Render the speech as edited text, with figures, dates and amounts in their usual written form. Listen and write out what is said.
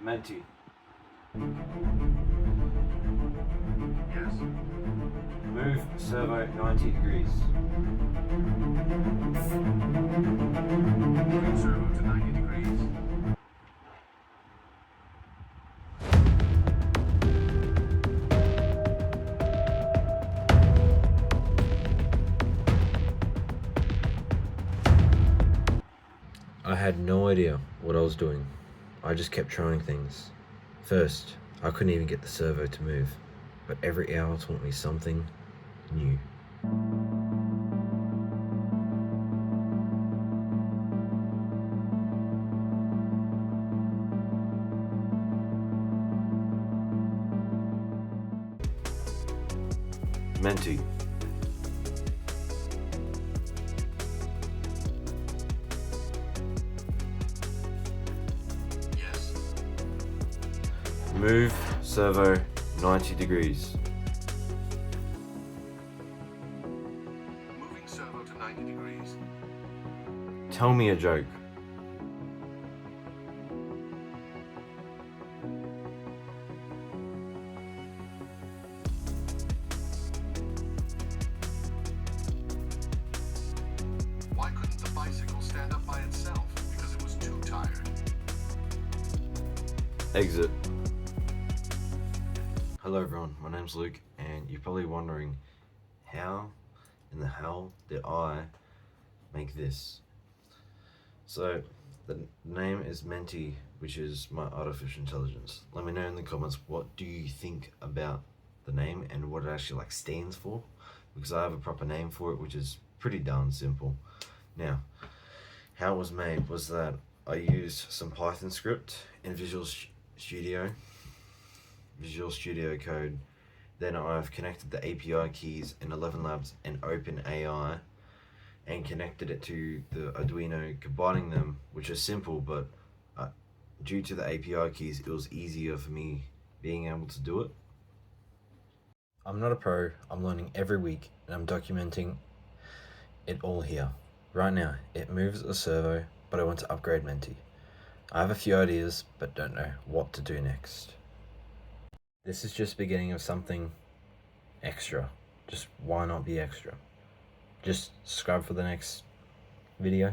MENTY. Yes. Move servo 90 degrees. Moving servo to 90 degrees. I had no idea what I was doing. I just kept trying things. First, I couldn't even get the servo to move, but every hour taught me something new. MENTY. Yes. Move servo 90 degrees. Moving servo to 90 degrees. Tell me a joke. Why couldn't the bicycle stand up by itself? Because it was too tired. Exit. Hello everyone, my name's Luke, and you're probably wondering how in the hell did I make this? So the name is MENTY, which is my artificial intelligence. Let me know in the comments, what do you think about the name and what it actually stands for, because I have a proper name for it, which is pretty darn simple. Now, how it was made was that I used some Python script in Visual Studio Code. Then I've connected the API keys in ElevenLabs and OpenAI and connected it to the Arduino, combining them, which is simple, but due to the API keys, it was easier for me being able to do it. I'm not a pro, I'm learning every week, and I'm documenting it all here. Right now, it moves a servo, but I want to upgrade MENTY. I have a few ideas, but don't know what to do next. This is just beginning of something extra. Just why not be extra? Just subscribe for the next video.